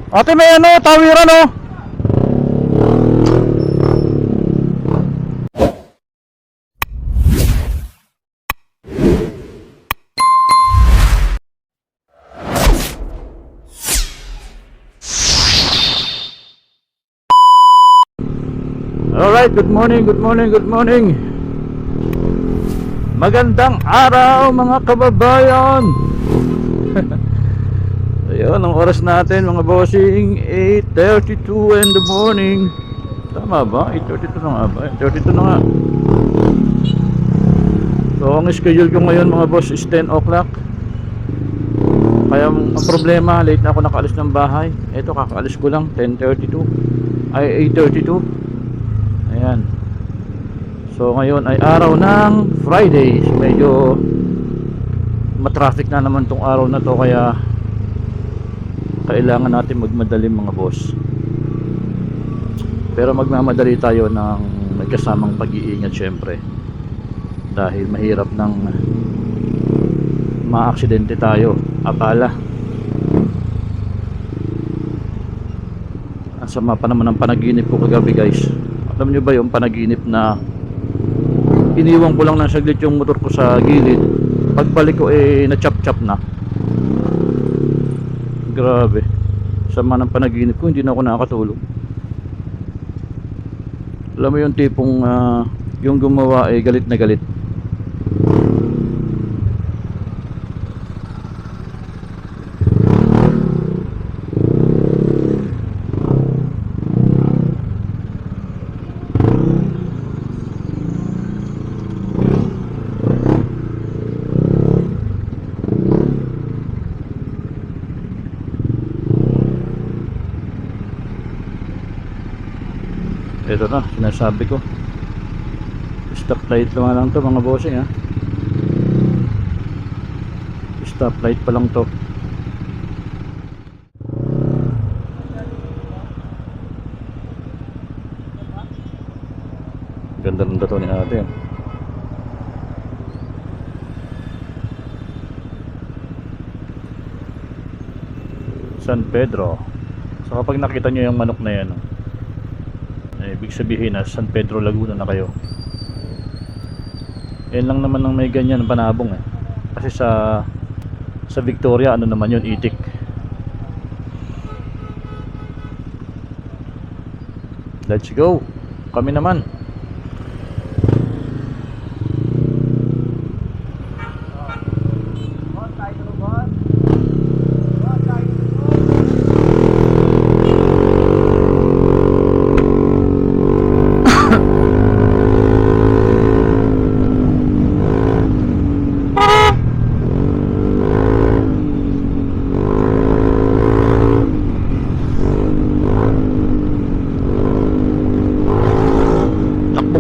Ate, may ano, tawiran oh. Alright, good morning, good morning, good morning. Magandang araw mga kababayan. Ayun, ang oras natin mga bossing, 8:32 in the morning. Tama ba? 8:32 na nga ba? 8:32 na nga. So ang schedule ko ngayon mga boss is 10 o'clock. Kaya ang problema, late na ako nakaalis ng bahay. Ito, kakaalis ko lang 10:32 ay 8:32. Ayan. So ngayon ay araw ng Friday. So, medyo matraffic na naman tong araw na to, kaya kailangan natin magmadali mga boss. Pero magmamadali tayo ng may kasamang pag-iingat syempre. Dahil mahirap ng maaksidente tayo. Akala. Ang sama pa naman ng panaginip ko kagabi guys. Alam nyo ba yung panaginip na iniwan ko lang ng saglit yung motor ko sa gilid, pagbalik ko na chop chop na. Grabe, sama ng panaginip ko, hindi na ako nakakatulog. Alam mo yung tipong yung gumawa galit na galit. Ito na, sinasabi ko. Stoplight lang to mga bossing ha. Stoplight pa lang to. Ganda ng dato ni ate. San Pedro. So kapag nakita nyo yung manok na yan, ibig sabihin na San Pedro Laguna na kayo. Yan lang naman ang may ganyan panabong kasi sa Victoria ano naman yun, itik. Let's go, kami naman.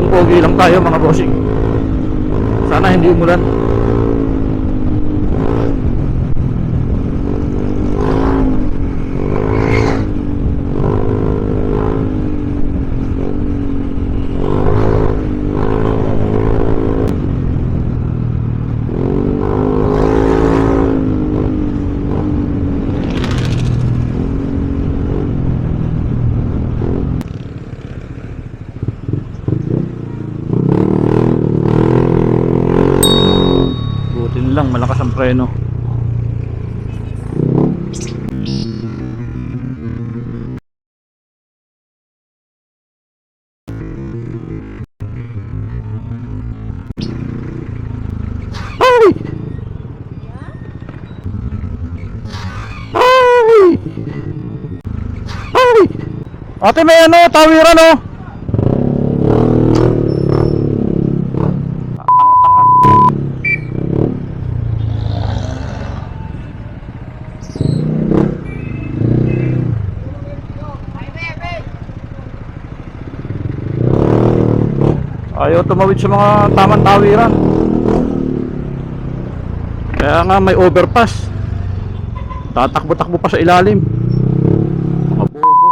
Pogi lang tayo mga bossing. Sana hindi umulan. Lang malakas ang preno. Ay! Ay! Ay! Ate, may ano, tawiran oh. Ayaw tumawid sa mga tamang tawiran. Kaya nga may overpass. Tatakbo-takbo pa sa ilalim. Mga bobo.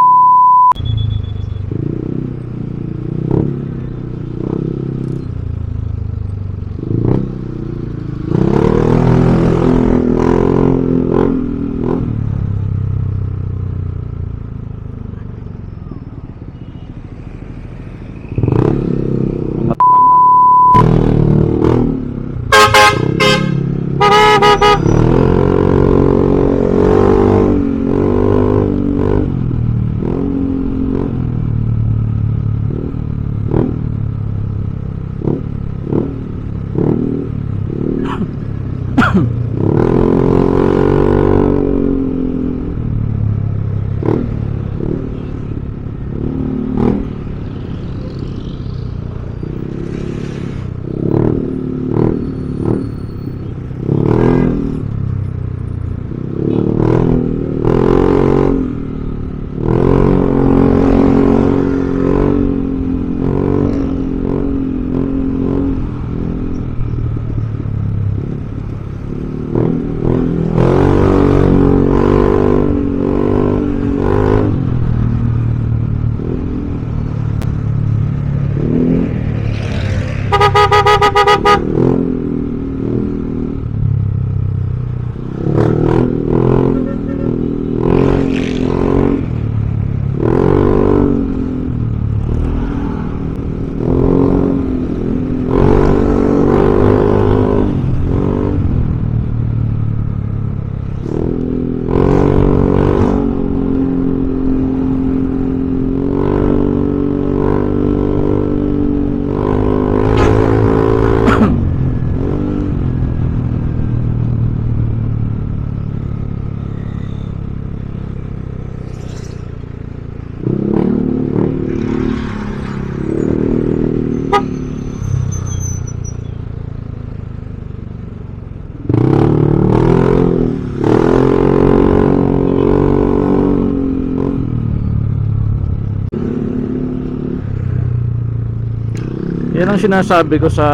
Yan ang sinasabi ko sa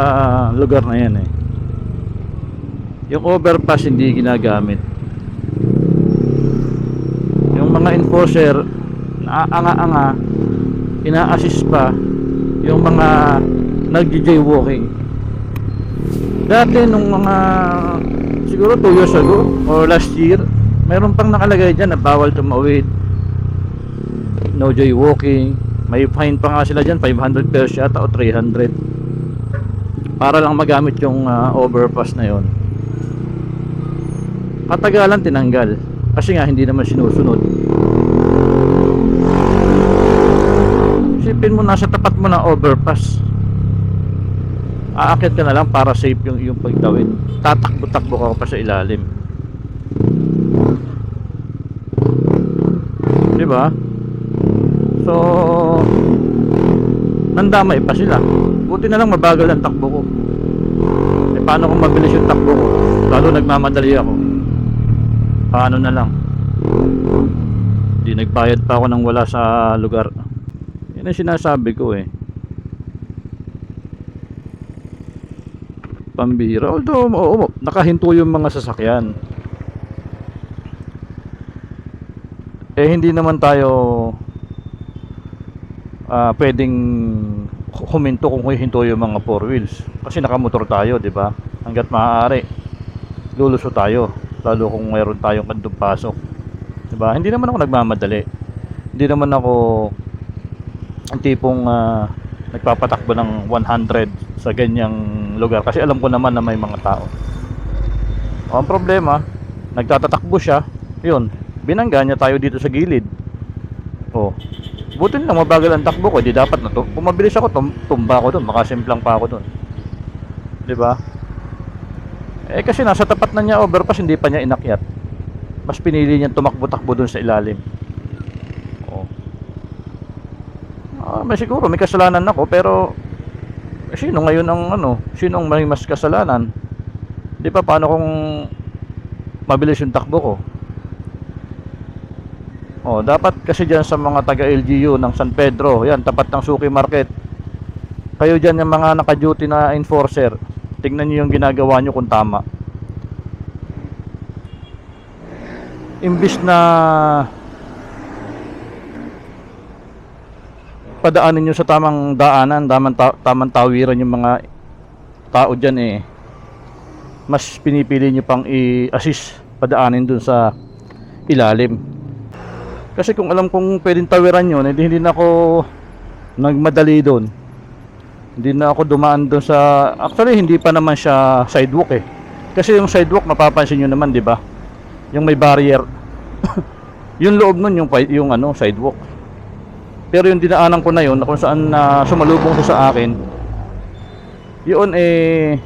lugar na yan eh. Yung overpass hindi ginagamit. Yung mga enforcer naaanga-anga, ina-assist pa yung mga nag-jaywalking. Dati nung mga siguro 2 years ago or last year, mayroon pang nakalagay dyan na bawal tumawid, no jaywalking. May fine pa nga sila dyan, 500 pesos yata o 300, para lang magamit yung overpass na yon. Katagalan tinanggal kasi nga hindi naman sinusunod. Isipin mo, nasa tapat mo ng overpass, aakyat ka na lang para safe yung pagtawid, tatakbo-takbo ka pa sa ilalim, di ba? So nandamay pa sila. Buti na lang mabagal ang takbo ko. Eh paano kung mabilis yung takbo ko, lalo nagmamadali ako, paano na lang? Di nagbayad pa ako ng wala sa lugar. Yan ang sinasabi ko eh. Pambihira. Although oo, nakahinto yung mga sasakyan, eh hindi naman tayo pwedeng huminto kung hihinto yung mga 4 wheels kasi nakamotor tayo, di ba? Hanggat maaari lulusot tayo, lalo kung mayroon tayong kandong pasok, di ba? Hindi naman ako nagmamadali, hindi naman ako ang tipong nagpapatakbo ng 100 sa ganyang lugar kasi alam ko naman na may mga tao. Ang problema, nagtatatakbo siya, yun, binangga niya tayo dito sa gilid. Buti lang mabagal ang takbo ko, di dapat na to. Kung mabilis ako, tumba ako doon, makasimplang pa ako doon, di ba? Eh kasi nasa tapat na niya overpass, hindi pa niya inakyat, mas pinili niya tumakbo-takbo doon sa ilalim. May siguro may kasalanan ako, pero sino ngayon ang sino ang may mas kasalanan? Di ba, paano kung mabilis yung takbo ko? Dapat kasi dyan sa mga taga LGU ng San Pedro, yan, tapat ng Suki Market, kayo dyan yung mga naka-duty na enforcer, tingnan nyo yung ginagawa nyo kung tama. Imbis na padaanin nyo sa tamang daanan, tamang tawiran yung mga tao dyan, eh mas pinipili nyo pang i-assist padaanin dun sa ilalim. Kasi kung alam kong pwedeng tawiran yun, hindi na ako nagmadali doon, hindi na ako dumaan doon sa, actually hindi pa naman siya sidewalk eh, kasi yung sidewalk mapapansin nyo naman, di ba, yung may barrier yung loob nun yung sidewalk. Pero yung dinaanan ko na yun, kung saan sumalubong siya sa akin, yun eh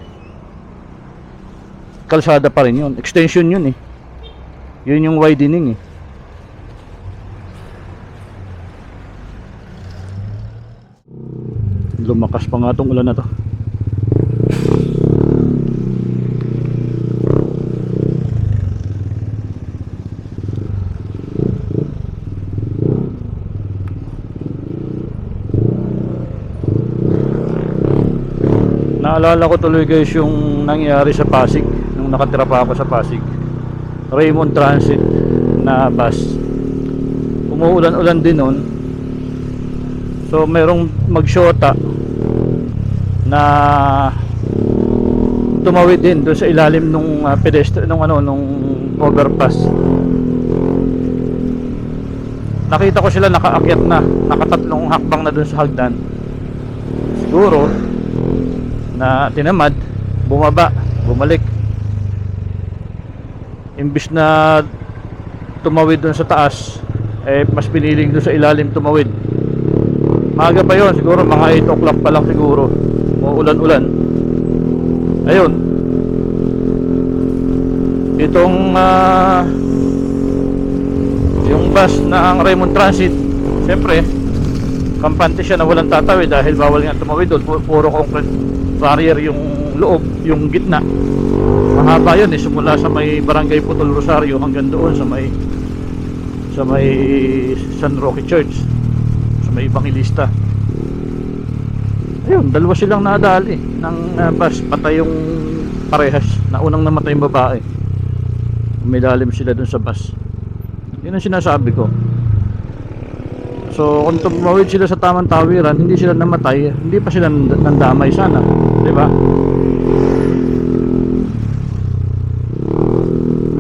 kalsada pa rin yun, extension yun eh, yun yung widening eh. Lumakas pa nga itong ulan na to. Naalala ko tuloy guys yung nangyari sa Pasig nung nakatira pa ako sa Pasig. Raymond Transit na bus, umuulan-ulan din nun. So mayroong magsyota na tumawid din doon sa ilalim nung pedestrian nung overpass. Nakita ko sila nakaakyat na, nakatatlong hakbang na doon sa hagdan. Siguro na tinamad, bumaba, bumalik. Imbis na tumawid doon sa taas, eh mas piniling doon sa ilalim tumawid. Maaga pa yon, siguro mga 8 o'clock pa lang siguro, uulan-ulan. Ayun, itong yung bus na ang Raymond Transit, siyempre kampante siya na walang tatawid dahil bawal nga tumawid doon, puro concrete barrier yung loob, yung gitna. Mahaba yun eh, simula sa may Barangay Putol Rosario hanggang doon sa may San Roque Church, sa may Evangelista. Ayun, dalawa silang nadali ng bus, patay yung parehas na unang namatay yung babae. Umilalim sila dun sa bus. Yun ang sinasabi ko. So kung tumawid sila sa tamang tawiran, hindi sila namatay, hindi pa sila nandamay sana, di ba?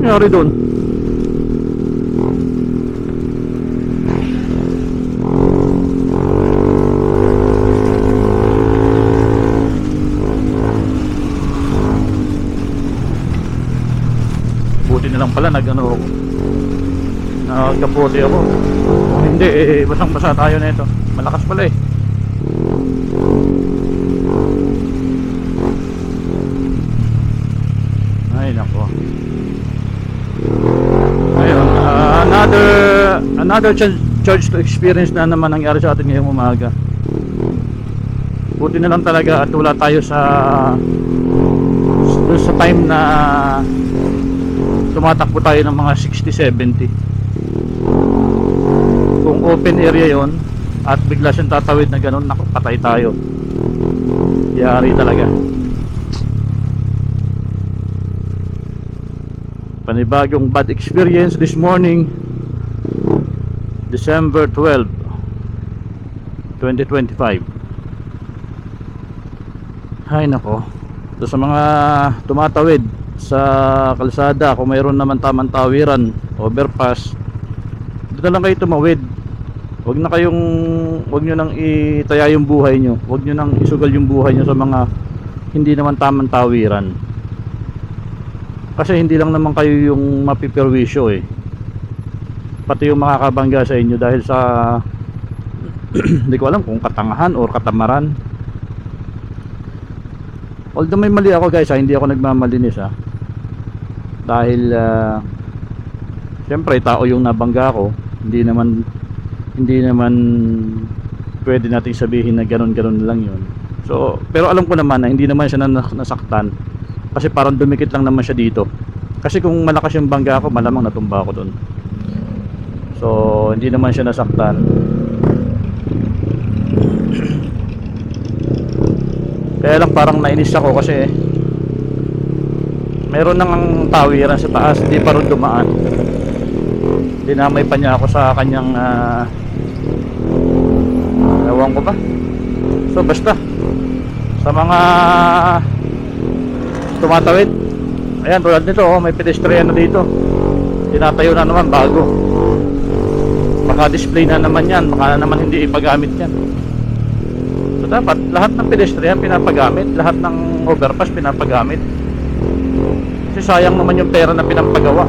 Nangyari doon? Buti na lang pala nagkaputi ako. Kung hindi, basang basa tayo na ito. Malakas pala eh. Ay nako. Ayun, another church to experience na naman nangyari sa atin ngayong umaga. Buti na lang talaga at wala tayo sa time na tumatakbo tayo ng mga 60-70. Kung open area yon at bigla siyang tatawid na ganun, naku, patay tayo. Yari talaga. Panibagong bad experience this morning, December 12, 2025. Ay nako. So, sa mga tumatawid sa kalsada, kung mayroon naman tamang tawiran, overpass, dito lang kayo tumawid. Huwag nyo nang itaya yung buhay nyo. Huwag nyo nang isugal yung buhay nyo sa mga hindi naman tamang tawiran. Kasi hindi lang naman kayo yung mapiperwisyo eh. Pati yung makakabangga sa inyo dahil sa hindi ko alam kung katangahan or katamaran. Although may mali ako guys, hindi ako nagmamalinis dahil syempre tao yung nabangga ko. Hindi naman pwede nating sabihin na ganun lang yun. So, pero alam ko naman na hindi naman siya nasaktan kasi parang dumikit lang naman siya dito. Kasi kung malakas yung bangga ko, malamang natumba ako doon. So hindi naman siya nasaktan. Kaya lang parang nainis ako kasi meron nang tawiran sa taas, hindi pa rin dumaan. Dinamay pa niya ako sa kanyang ewan ko ba. So basta sa mga tumatawid, ayan tulad nito may pedestrian na dito, tinatayo na naman bago, baka display na naman yan, baka naman hindi ipagamit yan. So dapat lahat ng pedestrian pinapagamit, lahat ng overpass pinapagamit, kasi sayang naman yung pera na pinapagawa.